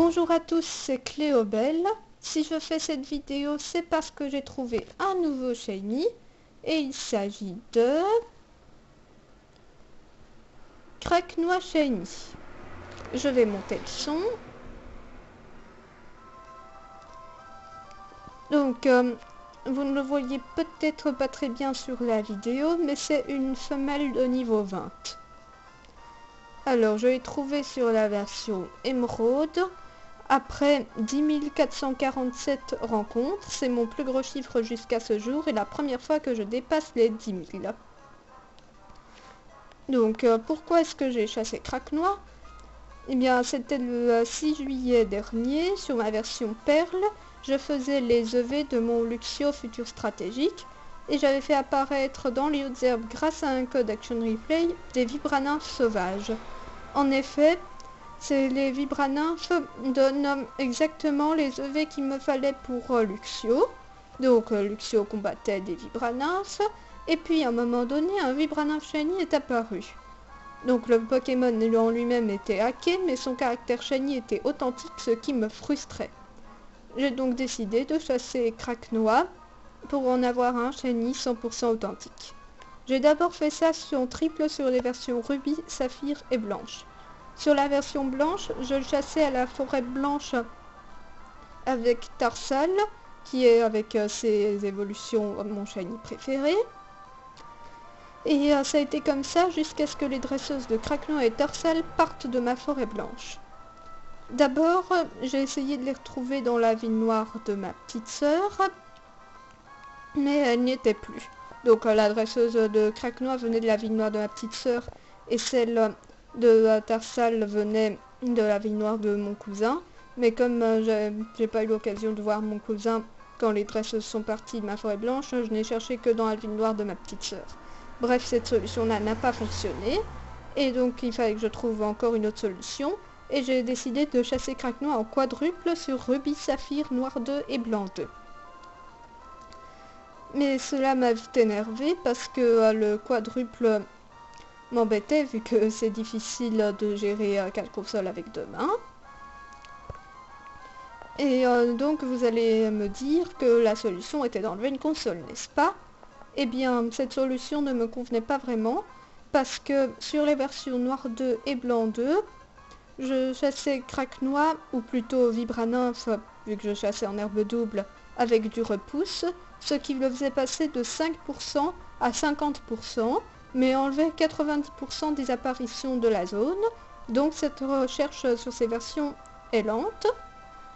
Bonjour à tous, c'est Cléobelle. Si je fais cette vidéo, c'est parce que j'ai trouvé un nouveau shiny et il s'agit de Craquenois Shiny. Je vais monter le son. Donc, vous ne le voyez peut-être pas très bien sur la vidéo, mais c'est une femelle de niveau 20. Alors, je l'ai trouvé sur la version émeraude. Après 10 447 rencontres, c'est mon plus gros chiffre jusqu'à ce jour et la première fois que je dépasse les 10 000. Donc pourquoi est-ce que j'ai chassé Craquenois? Eh bien c'était le 6 juillet dernier, sur ma version Perle, je faisais les EV de mon Luxio futur stratégique et j'avais fait apparaître dans les hautes herbes grâce à un code Action Replay des Vibranins sauvages. En effet, les Vibranins donnent exactement les EV qu'il me fallait pour Luxio. Donc Luxio combattait des Vibranins, et puis à un moment donné, un Vibranin Shiny est apparu. Donc le Pokémon en lui-même était hacké, mais son caractère Shiny était authentique, ce qui me frustrait. J'ai donc décidé de chasser Craquenois pour en avoir un Shiny 100% authentique. J'ai d'abord fait ça en triple sur les versions Rubis, Saphir et Blanche. Sur la version blanche, je le chassais à la forêt blanche avec Tarsal, qui est avec ses évolutions mon shiny préféré. Et ça a été comme ça jusqu'à ce que les dresseuses de Craquenois et Tarsal partent de ma forêt blanche. D'abord, j'ai essayé de les retrouver dans la ville noire de ma petite sœur, mais elle n'y était plus. Donc la dresseuse de Craquenois venait de la ville noire de ma petite sœur, et celle de Tarsal venait de la ville noire de mon cousin. Mais comme j'ai pas eu l'occasion de voir mon cousin quand les dresseuses sont parties de ma forêt blanche, je n'ai cherché que dans la ville noire de ma petite sœur. Bref, cette solution-là n'a pas fonctionné, et donc il fallait que je trouve encore une autre solution, et j'ai décidé de chasser Craquenois en quadruple sur Rubis, Saphir, Noir 2 et Blanc 2. Mais cela m'a vite énervé parce que le quadruple m'embêtait vu que c'est difficile de gérer 4 consoles avec 2 mains. Et donc vous allez me dire que la solution était d'enlever une console, n'est-ce pas? Eh bien, cette solution ne me convenait pas vraiment parce que sur les versions Noir 2 et Blanc 2, je chassais Craquenois, ou plutôt Vibranymph, vu que je chassais en herbe double, avec du repousse, ce qui le faisait passer de 5% à 50%, mais enlevait 90% des apparitions de la zone, donc cette recherche sur ces versions est lente.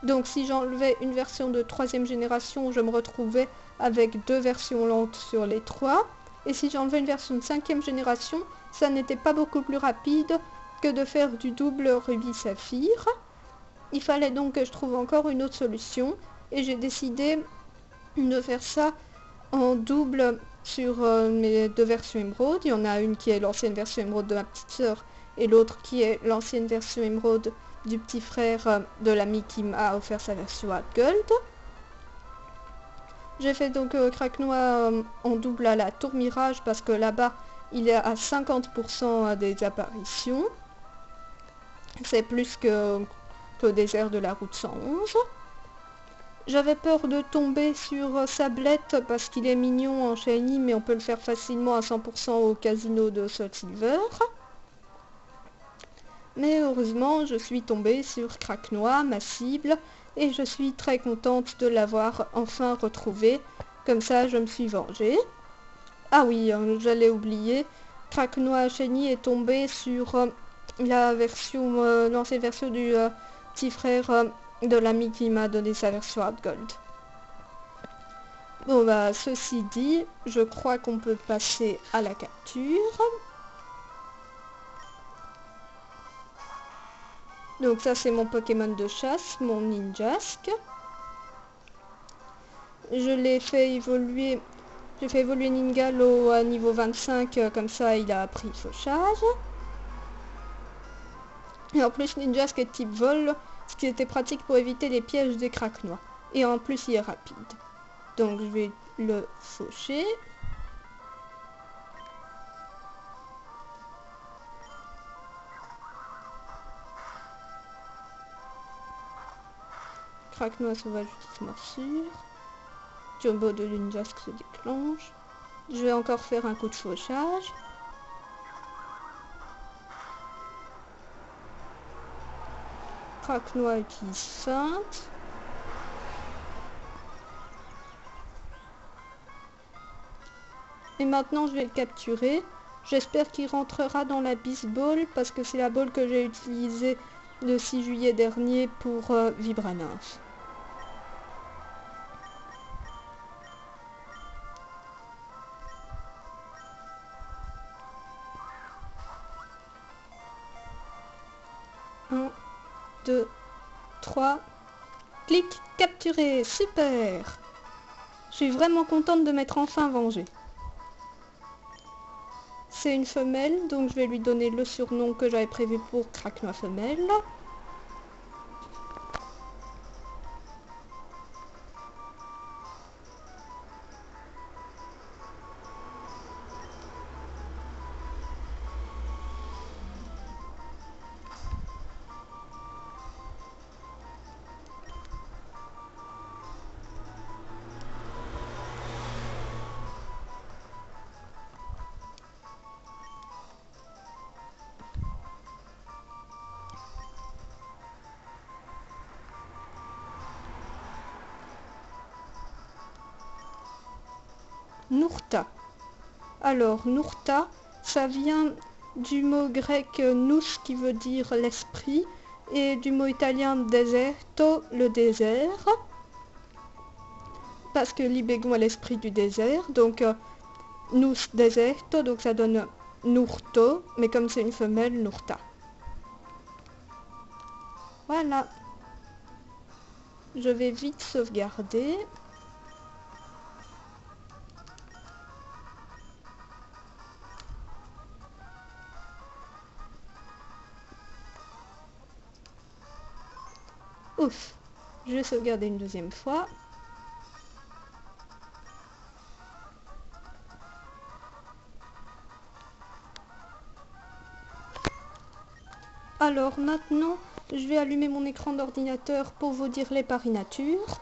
Donc si j'enlevais une version de 3ème génération, je me retrouvais avec 2 versions lentes sur les 3, et si j'enlevais une version de 5ème génération, ça n'était pas beaucoup plus rapide que de faire du double Rubis Saphir. Il fallait donc que je trouve encore une autre solution, et j'ai décidé de faire ça en double sur mes 2 versions émeraude. Il y en a une qui est l'ancienne version émeraude de ma petite sœur, et l'autre qui est l'ancienne version émeraude du petit frère de l'ami qui m'a offert sa version Hard Gold. J'ai fait donc Craquenois en double à la Tour Mirage parce que là-bas il est à 50% des apparitions. C'est plus qu'au désert de la route 111. J'avais peur de tomber sur Sablette parce qu'il est mignon en shiny, mais on peut le faire facilement à 100% au casino de Soul Silver. Mais heureusement, je suis tombée sur Craquenois, ma cible, et je suis très contente de l'avoir enfin retrouvé. Comme ça, je me suis vengée. Ah oui, j'allais oublier, Craquenois Shiny est tombé sur l'ancienne version du petit frère de l'ami qui m'a donné sa version Hard Gold. Bon bah, ceci dit, je crois qu'on peut passer à la capture. Donc ça c'est mon Pokémon de chasse, mon Ninjask. J'ai fait évoluer Ningalo à niveau 25, comme ça il a appris fauchage. Et en plus Ninjask est type vol, ce qui était pratique pour éviter les pièges des Craquenois. Et en plus il est rapide. Donc je vais le faucher. Craque-noix sauvage, morsure. Turbo de Ninjask se déclenche. Je vais encore faire un coup de fauchage. Craque-noix utilise feinte. Et maintenant je vais le capturer. J'espère qu'il rentrera dans la Beast Ball parce que c'est la ball que j'ai utilisée le 6 juillet dernier pour Vibra-Nymph. Un, 2, 3. Clic, capturé, super! Je suis vraiment contente de m'être enfin vengée. C'est une femelle, donc je vais lui donner le surnom que j'avais prévu pour Craque-noix femelle. Nourta. Alors, Nourta, ça vient du mot grec nous qui veut dire l'esprit et du mot italien deserto, le désert. Parce que libégon est l'esprit du désert, donc nous deserto, donc ça donne Nourto, mais comme c'est une femelle, Nourta. Voilà. Je vais vite sauvegarder. Ouf, je vais sauvegarder une deuxième fois. Alors maintenant, je vais allumer mon écran d'ordinateur pour vous dire les paris nature.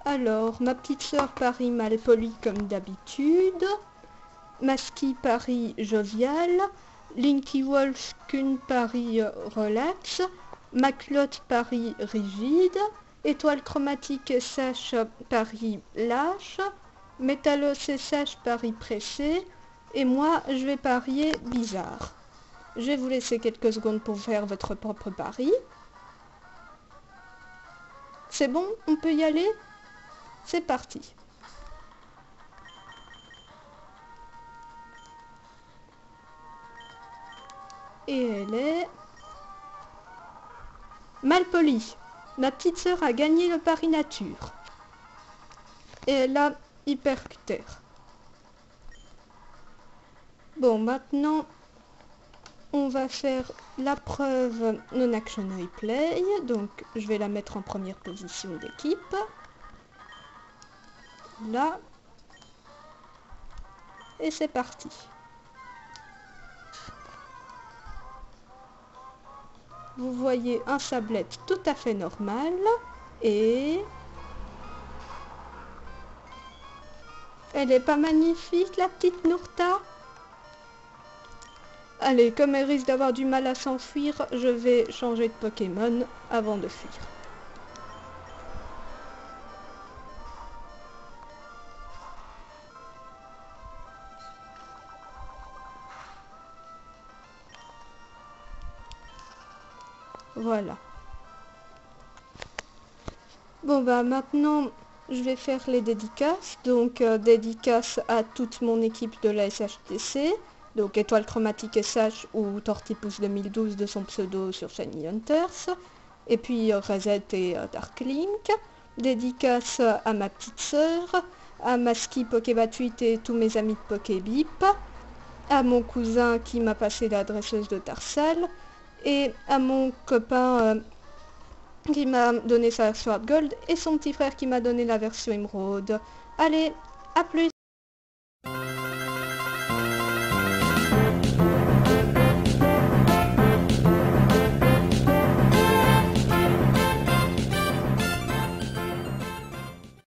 Alors, ma petite sœur parie Malpoli comme d'habitude. Masky parie jovial. Linky Wolfkun parie relax. Maclotte parie rigide. Étoile chromatique SH parie lâche. Métallos SH parie pressé. Et moi, je vais parier bizarre. Je vais vous laisser quelques secondes pour faire votre propre pari. C'est bon, on peut y aller ? C'est parti. Et elle est... Malpoli. Ma petite sœur a gagné le pari nature. Et elle a hypercuter. Bon, maintenant, on va faire la preuve non-action replay. Donc, je vais la mettre en première position d'équipe. Là. Et c'est parti. Vous voyez un sablette tout à fait normal. Et... elle est pas magnifique, la petite Nourta? Allez, comme elle risque d'avoir du mal à s'enfuir, je vais changer de Pokémon avant de fuir. Voilà. Bon bah maintenant je vais faire les dédicaces. Donc dédicace à toute mon équipe de la SHTC. Donc Étoile Chromatique SH ou Tortipousse 2012 de son pseudo sur Shiny Hunters. Et puis Reset et Darklink. Dédicace à ma petite sœur, à Masky Pokébatuit et tous mes amis de Pokébip. À mon cousin qui m'a passé l'adresseuse de Tarsal. Et à mon copain qui m'a donné sa version Gold et son petit frère qui m'a donné la version Emerald. Allez, à plus!